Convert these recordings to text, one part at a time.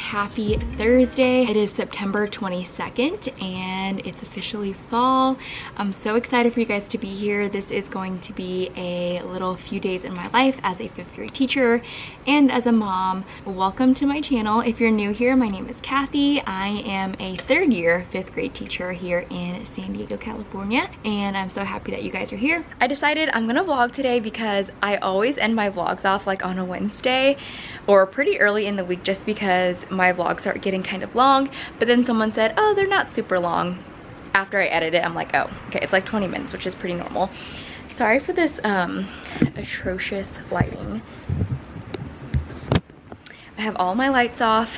happy Thursday. It is September 22nd and it's officially fall. I'm so excited for you guys to be here. This is going to be a little few days in my life as a 5th grade teacher and as a mom. Welcome to my channel. If you're new here, my name is Kathy. I am a 3rd year 5th grade teacher here in San Diego, California, and I'm so happy that you guys are here. I decided I'm gonna vlog today because I always end my vlogs off like on a Wednesday or pretty early in the week just because my vlogs start getting kind of long, but then someone said, oh, they're not super long. After I edit it, I'm like, oh, okay, it's like 20 minutes, which is pretty normal. Sorry for this atrocious lighting. I have all my lights off,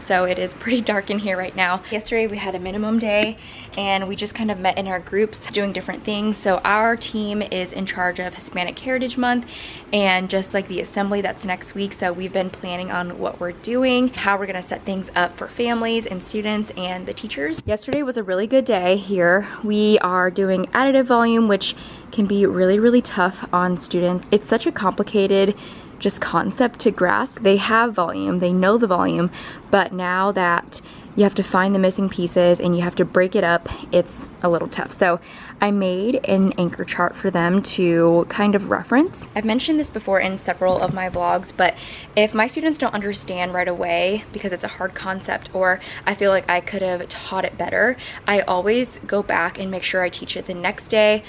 so it is pretty dark in here right now. Yesterday we had a minimum day and we just kind of met in our groups doing different things. So our team is in charge of Hispanic Heritage Month and just like the assembly that's next week. So we've been planning on what we're doing, how we're gonna set things up for families and students and the teachers. Yesterday was a really good day here. We are doing additive volume, which can be really, really tough on students. It's such a complicated just concept to grasp. They have volume, they know the volume, but now that you have to find the missing pieces and you have to break it up, it's a little tough. So I made an anchor chart for them to kind of reference. I've mentioned this before in several of my vlogs, but if my students don't understand right away because it's a hard concept or I feel like I could have taught it better, I always go back and make sure I teach it the next day.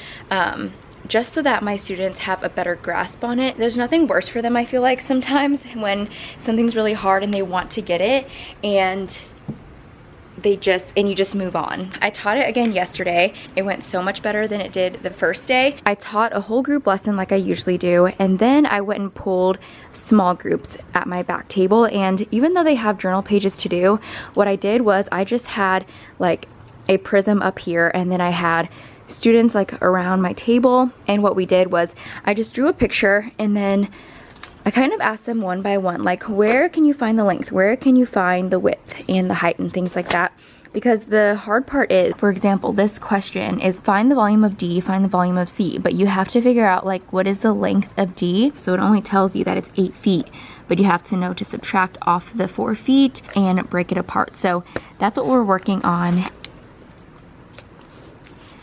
Just so that my students have a better grasp on it. There's nothing worse for them, I feel like, sometimes when something's really hard and they want to get it and you just move on. I taught it again yesterday. It went so much better than it did the first day. I taught a whole group lesson like I usually do, and then I went and pulled small groups at my back table, and even though they have journal pages to do, what I did was I just had like a prism up here and then I had students like around my table, and what we did was I just drew a picture and then I kind of asked them one by one, like, where can you find the length, where can you find the width and the height and things like that, because the hard part is, for example, this question is find the volume of D, find the volume of C, but you have to figure out like what is the length of D. So it only tells you that it's 8 feet, but you have to know to subtract off the 4 feet and break it apart. So that's what we're working on.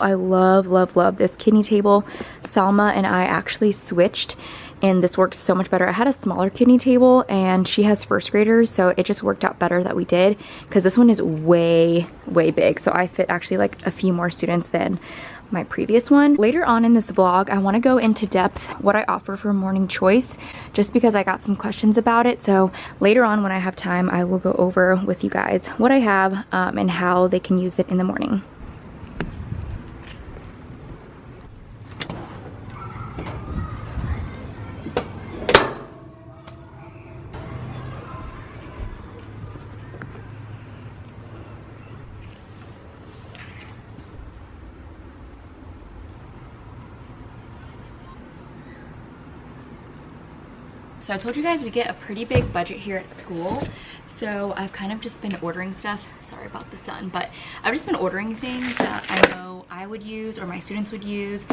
I love, love, love this kidney table. Salma and I actually switched and this works so much better. I had a smaller kidney table and she has 1st graders, so it just worked out better that we did because this one is way, way big. So I fit actually like a few more students than my previous one. Later on in this vlog, I want to go into depth what I offer for morning choice just because I got some questions about it. So later on when I have time, I will go over with you guys what I have and how they can use it in the morning. So I told you guys we get a pretty big budget here at school. So I've kind of just been ordering stuff. Sorry about the sun, but I've just been ordering things that I know I would use or my students would use.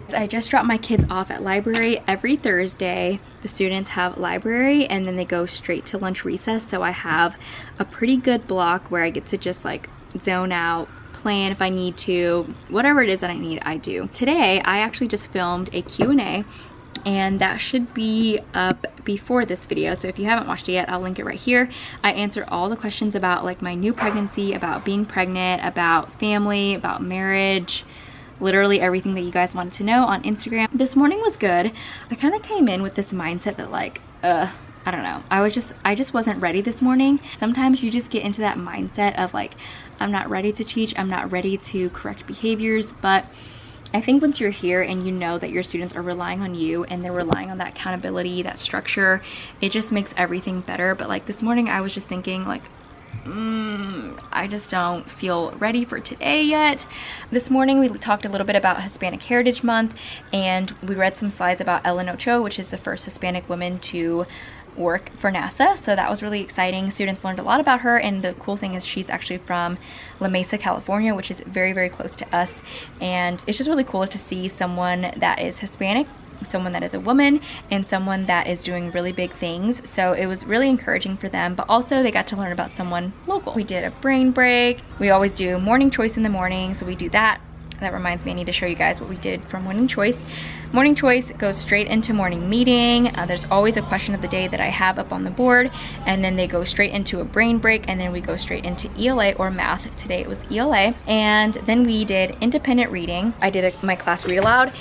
I just dropped my kids off at library. Every Thursday the students have library and then they go straight to lunch recess, so I have a pretty good block where I get to just like zone out, plan if I need to, whatever it is that I need, I do. Today I actually just filmed a Q&A and that should be up before this video, so if you haven't watched it yet, I'll link it right here. I answer all the questions about like my new pregnancy, about being pregnant, about family, about marriage, literally everything that you guys wanted to know on Instagram. This morning was good. I kind of came in with this mindset that like, I don't know. I just wasn't ready this morning. Sometimes you just get into that mindset of like, I'm not ready to teach. I'm not ready to correct behaviors. But I think once you're here and you know that your students are relying on you and they're relying on that accountability, that structure, it just makes everything better. But like this morning, I was just thinking like, I just don't feel ready for today yet. This morning we talked a little bit about Hispanic Heritage Month, and we read some slides about Ellen Ochoa, which is the first Hispanic woman to work for NASA. So that was really exciting. Students learned a lot about her, and the cool thing is she's actually from La Mesa, California, which is very, very close to us. And it's just really cool to see someone that is Hispanic, someone that is a woman, and someone that is doing really big things. So it was really encouraging for them, but also they got to learn about someone local. We did a brain break. We always do morning choice in the morning, so we do that. That reminds me, I need to show you guys what we did for morning choice. Morning choice goes straight into morning meeting. There's always a question of the day that I have up on the board, and then they go straight into a brain break, and then we go straight into ELA or math. Today it was ELA. And then we did independent reading. I did my class read aloud.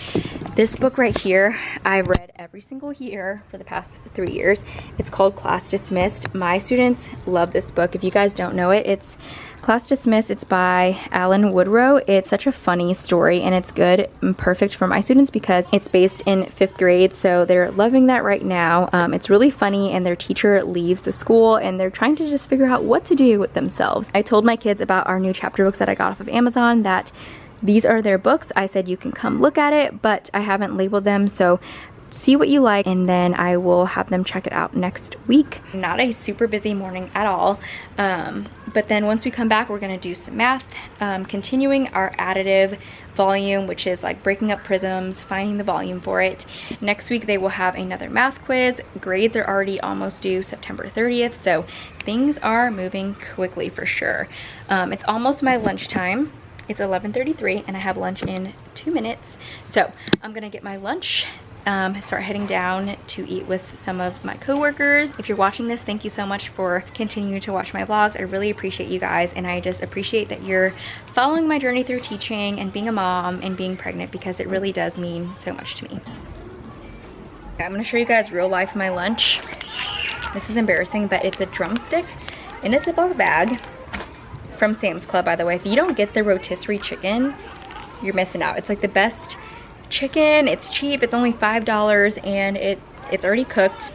This book right here, I've read every single year for the past 3 years. It's called Class Dismissed. My students love this book. If you guys don't know it, it's Class Dismissed. It's by Alan Woodrow. It's such a funny story, and it's good and perfect for my students because it's based in 5th grade, so they're loving that right now. It's really funny, and their teacher leaves the school, and they're trying to just figure out what to do with themselves. I told my kids about our new chapter books that I got off of Amazon, that these are their books. I said you can come look at it, but I haven't labeled them, so see what you like, and then I will have them check it out next week. Not a super busy morning at all, but then once we come back, we're gonna do some math, continuing our additive volume, which is like breaking up prisms, finding the volume for it. Next week they will have another math quiz. Grades are already almost due September 30th, so things are moving quickly for sure. It's almost my lunchtime. It's 11:33 and I have lunch in 2 minutes. So I'm gonna get my lunch, start heading down to eat with some of my coworkers. If you're watching this, thank you so much for continuing to watch my vlogs. I really appreciate you guys, and I just appreciate that you're following my journey through teaching and being a mom and being pregnant, because it really does mean so much to me. Okay, I'm gonna show you guys real life my lunch. This is embarrassing, but it's a drumstick in a Ziploc bag from Sam's Club, by the way. If you don't get the rotisserie chicken, you're missing out. It's like the best chicken. It's cheap. It's only $5, and it's already cooked.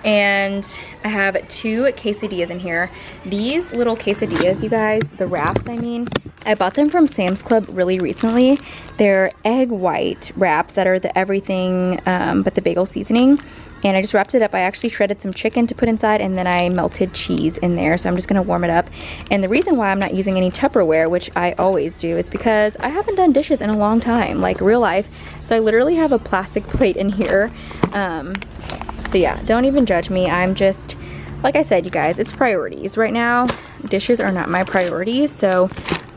And I have 2 quesadillas in here. These little quesadillas, you guys, the wraps, I mean, I bought them from Sam's Club really recently. They're egg white wraps that are the everything but the bagel seasoning. And I just wrapped it up. I actually shredded some chicken to put inside, and then I melted cheese in there. So I'm just gonna warm it up. And the reason why I'm not using any Tupperware, which I always do, is because I haven't done dishes in a long time, like real life. So I literally have a plastic plate in here. So yeah, don't even judge me. I'm just, like I said, you guys, it's priorities. Right now, dishes are not my priority. So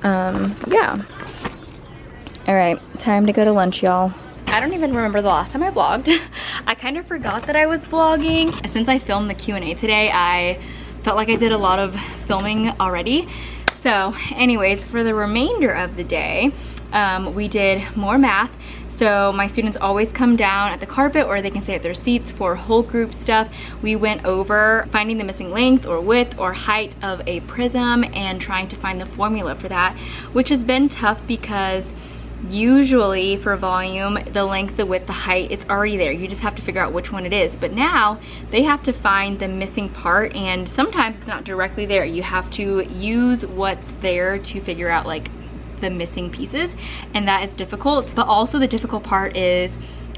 yeah. All right, time to go to lunch, y'all. I don't even remember the last time I vlogged. I kind of forgot that I was vlogging. Since I filmed the Q&A today, I felt like I did a lot of filming already. So anyways, for the remainder of the day, we did more math. So my students always come down at the carpet, or they can stay at their seats for whole group stuff. We went over finding the missing length or width or height of a prism and trying to find the formula for that, which has been tough because usually for volume, the length, the width, the height, it's already there. You just have to figure out which one it is. But now they have to find the missing part, and sometimes it's not directly there. You have to use what's there to figure out like the missing pieces, and that is difficult. But also the difficult part is,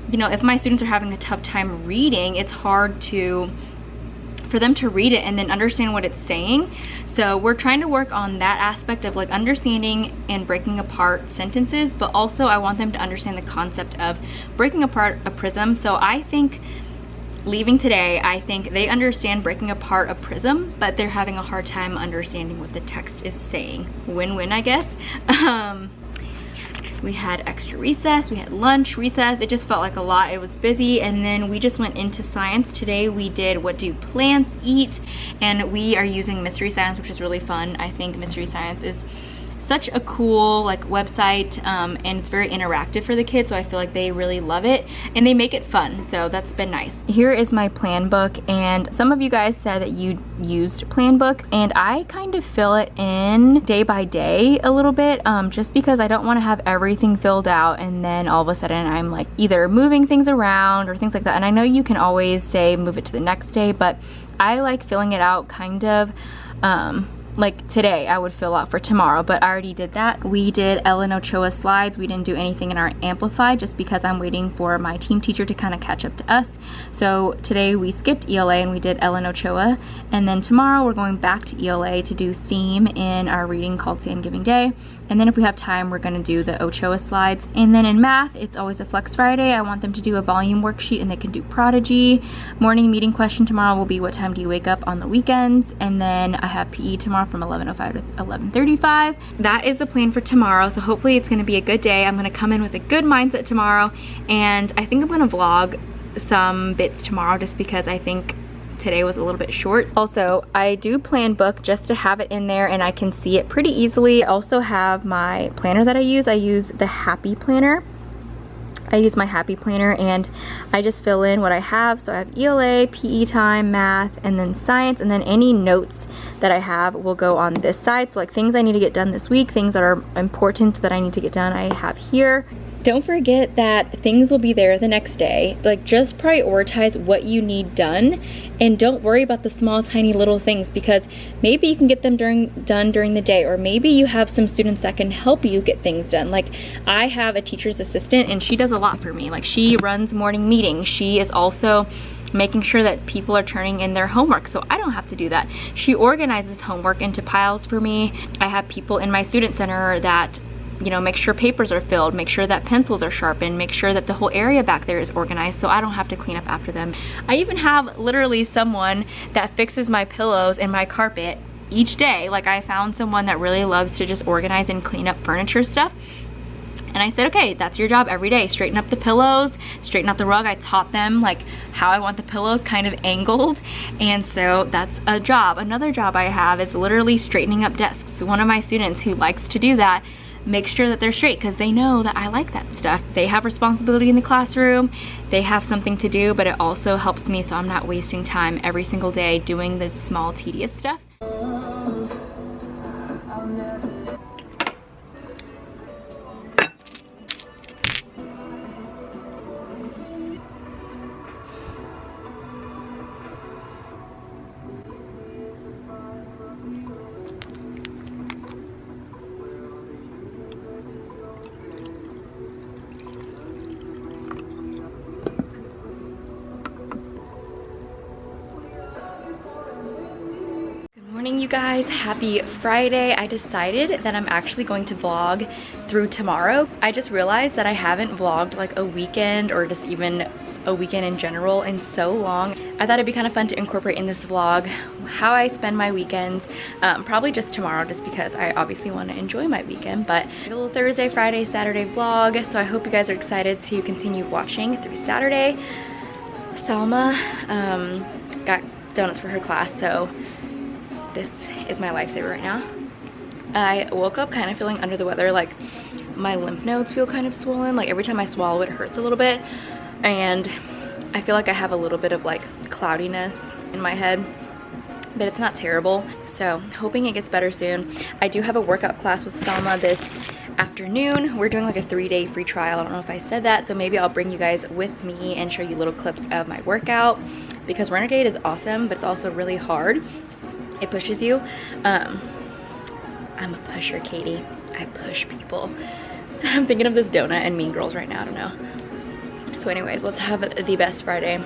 you know, if my students are having a tough time reading, it's hard for them to read it and then understand what it's saying. So we're trying to work on that aspect of like understanding and breaking apart sentences, but also I want them to understand the concept of breaking apart a prism. So I think leaving today, I think they understand breaking apart a prism, but they're having a hard time understanding what the text is saying. Win-win, I guess. We had extra recess, we had lunch, recess. It just felt like a lot. It was busy, and then we just went into science. Today we did what do plants eat, and we are using mystery science, which is really fun. I think mystery science is such a cool like website, and it's very interactive for the kids, so I feel like they really love it and they make it fun, so that's been nice. Here is my plan book, and some of you guys said that you used plan book, and I kind of fill it in day by day a little bit, just because I don't want to have everything filled out and then all of a sudden I'm like either moving things around or things like that. And I know you can always say move it to the next day, but I like filling it out kind of like today I would fill out for tomorrow, but I already did that. We did Ellen Ochoa slides. We didn't do anything in our Amplify just because I'm waiting for my team teacher to kind of catch up to us. So today we skipped ELA and we did Ellen Ochoa, and then tomorrow we're going back to ELA to do theme in our reading called Thanksgiving Day. And then if we have time, we're gonna do the Ochoa slides. And then in math, it's always a Flex Friday. I want them to do a volume worksheet and they can do Prodigy. Morning meeting question tomorrow will be what time do you wake up on the weekends? And then I have PE tomorrow from 11:05 to 11:35. That is the plan for tomorrow. So hopefully it's gonna be a good day. I'm gonna come in with a good mindset tomorrow. And I think I'm gonna vlog some bits tomorrow just because I think today was a little bit short. Also, I do plan book just to have it in there and I can see it pretty easily. I also have my planner that I use. I use the Happy Planner. I use my Happy Planner and I just fill in what I have. So I have ELA, PE time, math, and then science, and then any notes that I have will go on this side. So like things I need to get done this week, things that are important that I need to get done, I have here. Don't forget that things will be there the next day. Like just prioritize what you need done and don't worry about the small tiny little things, because maybe you can get them done during the day, or maybe you have some students that can help you get things done. Like I have a teacher's assistant and she does a lot for me. Like she runs morning meetings. She is also making sure that people are turning in their homework, so I don't have to do that. She organizes homework into piles for me. I have people in my student center that, you know, make sure papers are filled, make sure that pencils are sharpened, make sure that the whole area back there is organized so I don't have to clean up after them. I even have literally someone that fixes my pillows and my carpet each day. Like I found someone that really loves to just organize and clean up furniture stuff. And I said, okay, that's your job every day. Straighten up the pillows, straighten out the rug. I taught them like how I want the pillows kind of angled. And so that's a job. Another job I have is literally straightening up desks. One of my students who likes to do that, make sure that they're straight because they know that I like that stuff. They have responsibility in the classroom, they have something to do, but it also helps me so I'm not wasting time every single day doing the small tedious stuff. Morning, you guys. Happy Friday. I decided that I'm actually going to vlog through tomorrow. I just realized that I haven't vlogged like a weekend or just even a weekend in general in so long. I thought it'd be kind of fun to incorporate in this vlog how I spend my weekends, probably just tomorrow just because I obviously want to enjoy my weekend, but a little Thursday, Friday, Saturday vlog. So I hope you guys are excited to continue watching through Saturday. Salma got donuts for her class, so this is my lifesaver right now. I woke up kind of feeling under the weather, like my lymph nodes feel kind of swollen. Like every time I swallow it hurts a little bit, and I feel like I have a little bit of like cloudiness in my head, but it's not terrible. So hoping it gets better soon. I do have a workout class with Selma this afternoon. We're doing like a 3-day free trial. I don't know if I said that, so maybe I'll bring you guys with me and show you little clips of my workout, because Renegade is awesome, but it's also really hard. It pushes you. I'm a pusher, Katie. I push people. I'm thinking of this donut and Mean Girls right now. I don't know. So anyways, let's have the best Friday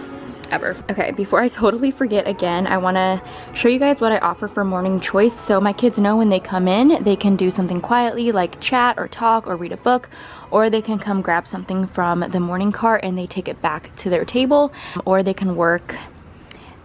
ever. Okay, before I totally forget again, I want to show you guys what I offer for morning choice. So my kids know when they come in, they can do something quietly like chat or talk or read a book, or they can come grab something from the morning cart and they take it back to their table, or they can work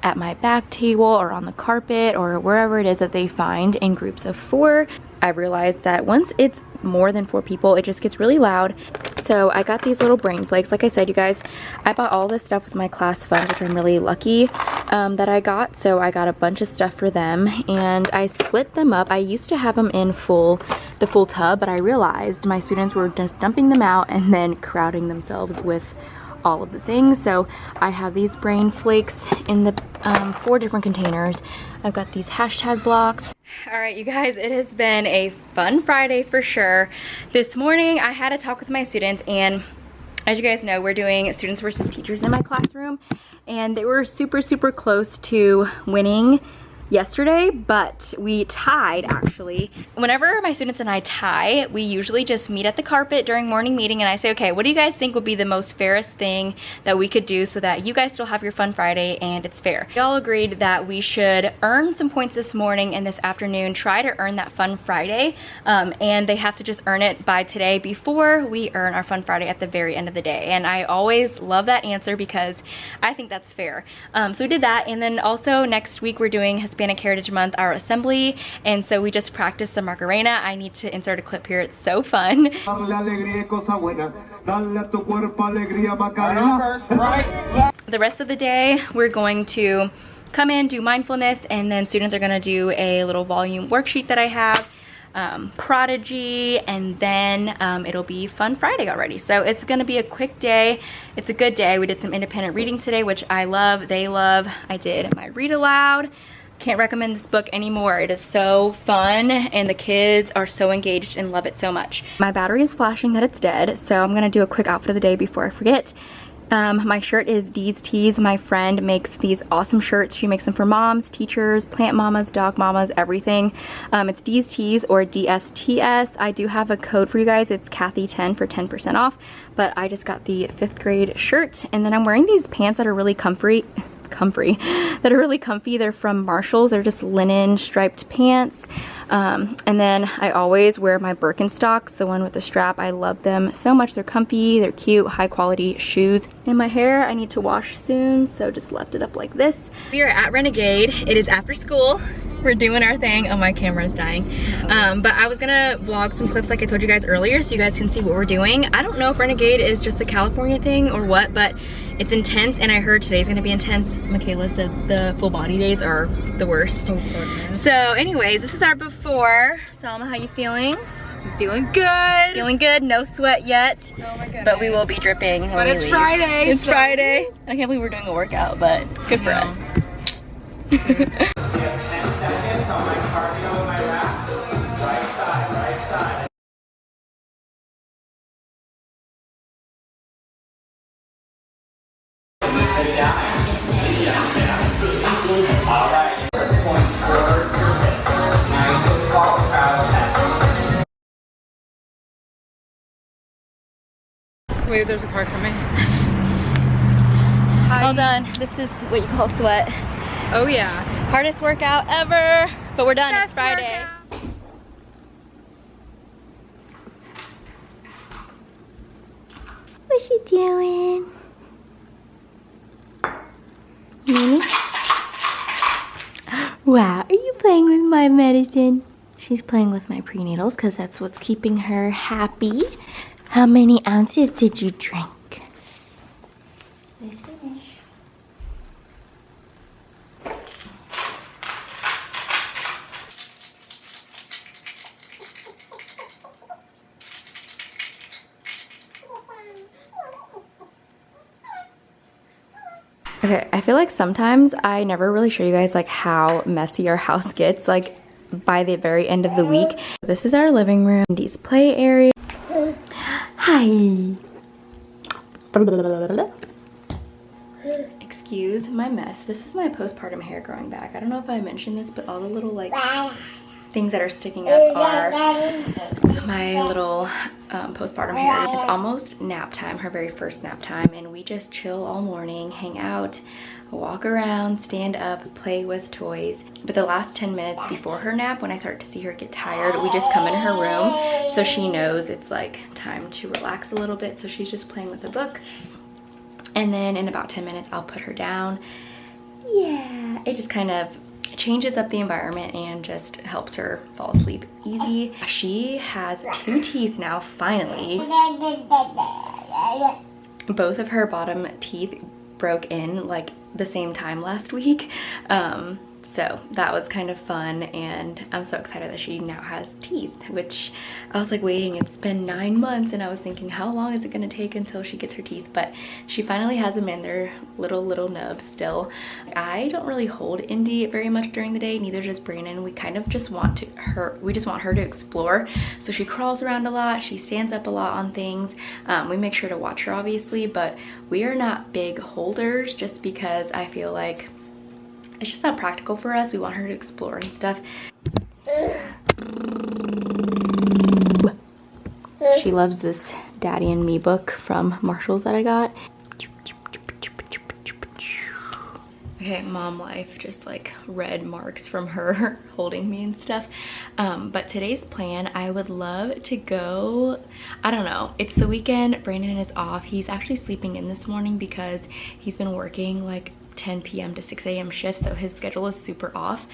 at my back table or on the carpet or wherever it is that they find in groups of 4. I realized that once it's more than 4 people, it just gets really loud. So I got these little brain flakes. Like I said, you guys, I bought all this stuff with my class fund, which I'm really lucky that I got. So I got a bunch of stuff for them and I split them up. I used to have them in full the full tub, but I realized my students were just dumping them out and then crowding themselves with all of the things. So I have these brain flakes in the 4 different containers. I've got these hashtag blocks. All right, you guys, it has been a fun Friday for sure. This morning I had a talk with my students, and as you guys know, we're doing students versus teachers in my classroom, and they were super close to winning yesterday, but we tied actually. Whenever my students and I tie, we usually just meet at the carpet during morning meeting and I say, okay, what do you guys think would be the most fairest thing that we could do so that you guys still have your fun Friday and it's fair? We all agreed that we should earn some points this morning and this afternoon, try to earn that fun Friday, and they have to just earn it by today before we earn our fun Friday at the very end of the day. And I always love that answer because I think that's fair. So we did that, and then also next week we're doing Hispanic Heritage Month, our assembly, and so we just practiced the Macarena. I need to insert a clip here, it's so fun. The rest of the day we're going to come in, do mindfulness, and then students are going to do a little volume worksheet that I have, Prodigy, and then it'll be Fun Friday already. So it's gonna be a quick day. It's a good day. We did some independent reading today, which I love, they love. I did my read aloud. Can't recommend this book anymore. It is so fun and the kids are so engaged and love it so much. My battery is flashing that it's dead, so I'm gonna do a quick outfit of the day before I forget. My shirt is Dee's Tees. My friend makes these awesome shirts. She makes them for moms, teachers, plant mamas, dog mamas, everything. It's Dee's Tees or DSTS. I do have a code for you guys. It's Kathy10 for 10% off, but I just got the 5th grade shirt, and then I'm wearing these pants that are really comfy. They're from Marshalls. They're just linen striped pants. And then I always wear my Birkenstocks, the one with the strap. I love them so much. They're comfy, they're cute, high quality shoes. And my hair I need to wash soon, so just left it up like this. We are at Renegade. It is after school. We're doing our thing. Oh, my camera's dying. But I was gonna vlog some clips like I told you guys earlier so you guys can see what we're doing. I don't know if Renegade is just a California thing or what, but it's intense, and I heard today's gonna be intense. Michaela said the full body days are the worst. Oh, so anyways, this is our before. Salma, how you feeling? I'm feeling good. Feeling good, no sweat yet. Oh my goodness. But we will be dripping when But we it's leave. Friday. It's so. Friday. I can't believe we're doing a workout, but good for us. 10 seconds on my cardio and my wrap. Right side, right side. All right. Point towards your wrist. Nice and tall, proud chest. Wait, there's a car coming. All done. This is what you call sweat. Oh yeah. Hardest workout ever, but we're done. Best It's Friday. workout. What's she doing? Mimi? Wow, are you playing with my medicine? She's playing with my prenatals because that's what's keeping her happy. How many ounces did you drink? Let's finish. Okay, I feel like sometimes I never really show you guys like how messy our house gets like by the very end of the week. This is our living room, Dee's play area. Hi. Excuse my mess. This is my postpartum hair growing back. I don't know if I mentioned this, but all the little like things that are sticking up are my little postpartum hair. It's almost nap time, her very first nap time, and we just chill all morning, hang out, walk around, stand up, play with toys. But the last 10 minutes before her nap, when I start to see her get tired, we just come in her room so she knows it's like time to relax a little bit. So she's just playing with a book, and then in about 10 minutes I'll put her down. Yeah, it just kind of changes up the environment and just helps her fall asleep easy. She has 2 teeth now, finally. Both of her bottom teeth broke in like the same time last week. So that was kind of fun, and I'm so excited that she now has teeth, which I was like waiting. It's been 9 months and I was thinking, how long is it gonna take until she gets her teeth? But she finally has them in. They're little nubs still. I don't really hold Indy very much during the day, neither does Brandon. We kind of just want her to explore. So she crawls around a lot, she stands up a lot on things. We make sure to watch her obviously, but we are not big holders just because I feel like it's just not practical for us. We want her to explore and stuff. She loves this Daddy and Me book from Marshall's that I got. Okay, mom life, just like red marks from her holding me and stuff. But today's plan, I would love to go, I don't know, it's the weekend, Brandon is off. He's actually sleeping in this morning because he's been working like 10 p.m. to 6 a.m. shifts, so his schedule is super off.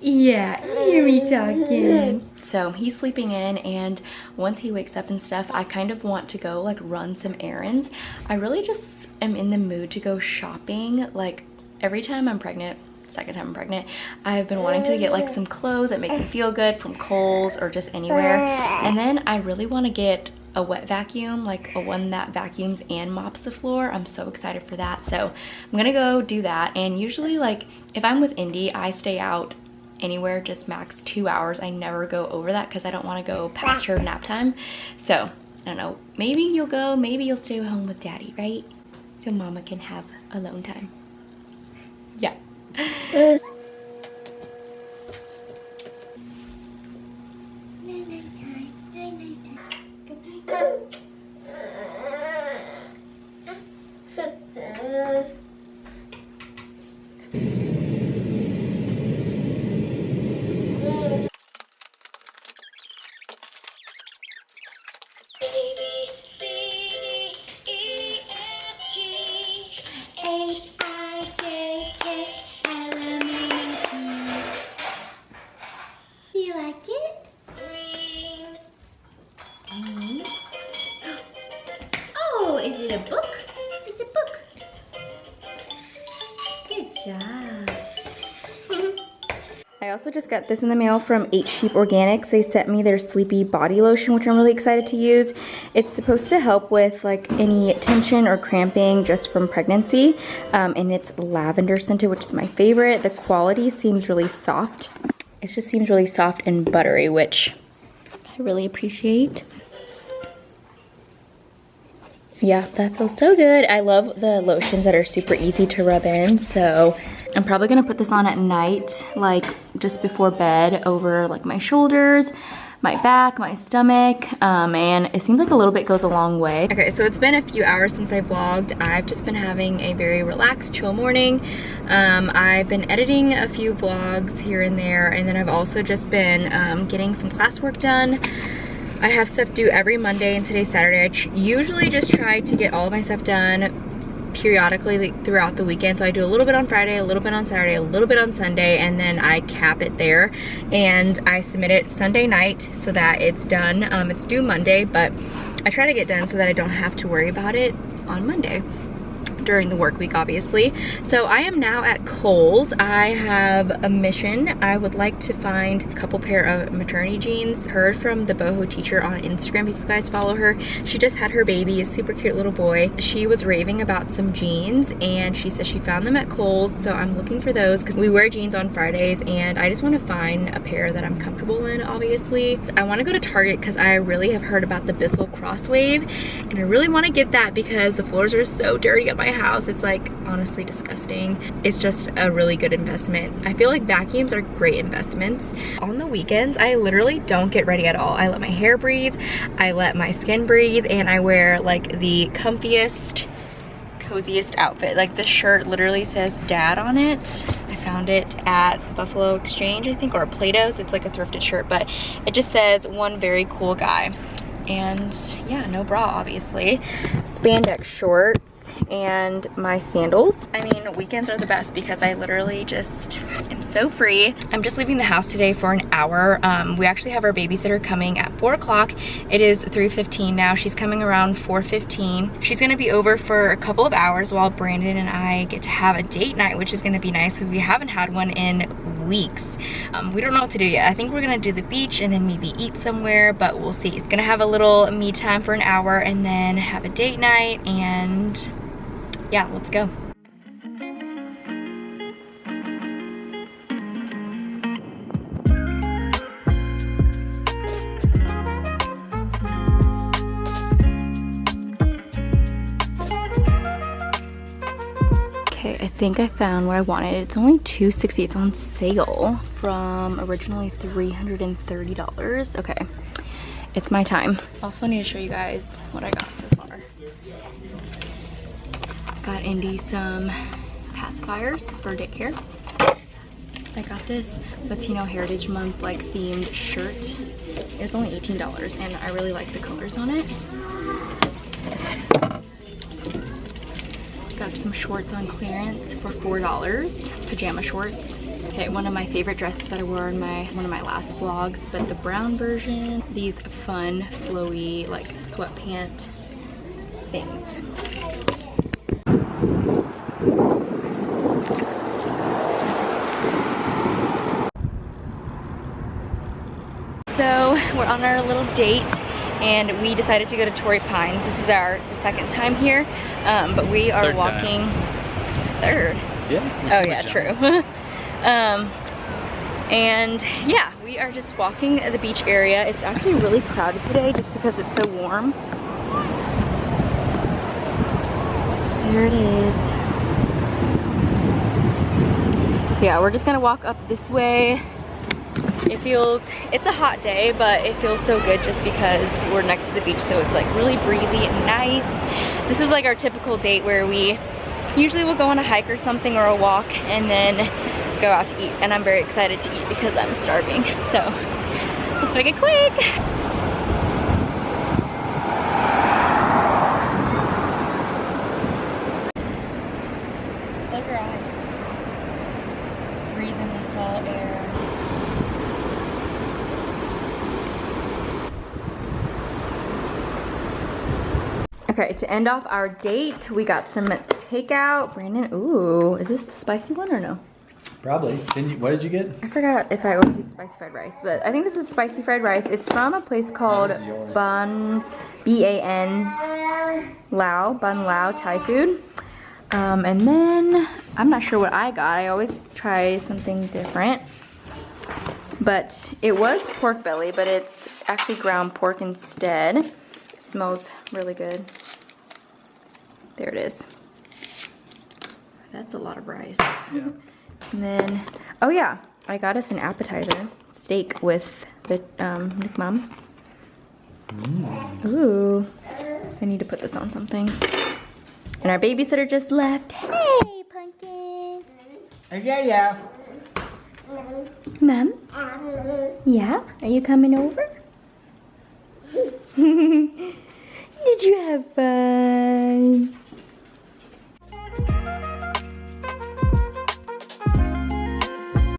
Yeah, hear me talking. So he's sleeping in, and once he wakes up and stuff, I kind of want to go like run some errands. I really just am in the mood to go shopping. Like every time I'm pregnant, second time I'm pregnant, I've been wanting to get like some clothes that make me feel good from Kohl's or just anywhere. And then I really want to get a wet vacuum, like a one that vacuums and mops the floor. I'm so excited for that. So I'm gonna go do that. And usually like if I'm with Indy, I stay out anywhere just max 2 hours. I never go over that because I don't want to go past her nap time. So I don't know, maybe you'll go, maybe you'll stay home with Daddy, right? So mama can have alone time. Yeah. Is it a book? It's a book. Good job. I also just got this in the mail from 8 Sheep Organics. They sent me their Sleepy Body Lotion, which I'm really excited to use. It's supposed to help with like any tension or cramping just from pregnancy. And it's lavender scented, which is my favorite. The quality seems really soft. It just seems really soft and buttery, which I really appreciate. Yeah, that feels so good. I love the lotions that are super easy to rub in, so I'm probably gonna put this on at night, like just before bed, over like my shoulders, my back, my stomach, and it seems like a little bit goes a long way. Okay, so it's been a few hours since I vlogged. I've just been having a very relaxed, chill morning. I've been editing a few vlogs here and there, and then I've also just been getting some classwork done. I have stuff due every Monday, and today's Saturday. I usually just try to get all of my stuff done periodically throughout the weekend. So I do a little bit on Friday, a little bit on Saturday, a little bit on Sunday, and then I cap it there. And I submit it Sunday night so that it's done. It's due Monday, but I try to get done so that I don't have to worry about it on Monday during the work week, obviously. So I am now at Kohl's. I have a mission. I would like to find a couple pair of maternity jeans. Heard from the boho teacher on Instagram, if you guys follow her. She just had her baby, a super cute little boy. She was raving about some jeans, and she said she found them at Kohl's, so I'm looking for those because we wear jeans on Fridays, and I just want to find a pair that I'm comfortable in, obviously. I want to go to Target because I really have heard about the Bissell Crosswave, and I really want to get that because the floors are so dirty at my house. It's like honestly disgusting. It's just a really good investment. I feel like vacuums are great investments. On the weekends, I literally don't get ready at all. I let my hair breathe, I let my skin breathe, and I wear like the comfiest, coziest outfit. Like this shirt literally says dad on it. I found it at Buffalo Exchange, I think, or Plato's. It's like a thrifted shirt, but it just says one very cool guy. And yeah, no bra, obviously. Spandex shorts and my sandals. I mean, weekends are the best because I literally just am so free. I'm just leaving the house today for an hour. We actually have our babysitter coming at 4 o'clock. It is 3:15 now. She's coming around 4:15. She's gonna be over for a couple of hours while Brandon and I get to have a date night, which is gonna be nice because we haven't had one in weeks. We don't know what to do yet. I think we're gonna do the beach and then maybe eat somewhere, but we'll see. It's gonna have a little me time for an hour and then have a date night, and yeah, let's go. Okay, I think I found what I wanted. It's only $260. It's on sale from originally $330. Okay, it's my time. Also need to show you guys what I got so far. Got Indy some pacifiers for daycare. I got this Latino Heritage Month like themed shirt. It's only $18 and I really like the colors on it. Got some shorts on clearance for $4, pajama shorts. Okay, one of my favorite dresses that I wore in one of my last vlogs, but the brown version. These fun, flowy, like sweatpant things. So we're on our little date and we decided to go to Torrey Pines. This is our second time here, but we are walking. Third? Yeah. Oh yeah, true. And yeah, we are just walking the beach area. It's actually really crowded today just because it's so warm. There it is. So yeah, we're just gonna walk up this way. It's a hot day, but it feels so good just because we're next to the beach, so it's like really breezy and nice. This is like our typical date where we usually will go on a hike or something or a walk and then go out to eat, and I'm very excited to eat because I'm starving. So let's make it quick. Close your eyes. Breathe in the salt air. Okay, to end off our date, we got some takeout. Brandon, ooh, is this the spicy one or no? Probably. What did you get? I forgot if I ordered spicy fried rice, but I think this is spicy fried rice. It's from a place called Ban, B-A-N, Lao, Bun Lao Thai food. And then, I'm not sure what I got. I always try something different. But it was pork belly, but it's actually ground pork instead. It smells really good. There it is. That's a lot of rice. Yeah. And then, oh yeah, I got us an appetizer. Steak with the mom. Ooh, I need to put this on something. And our babysitter just left. Hey, Pumpkin. Yeah. Mom? Yeah? Are you coming over? Did you have fun?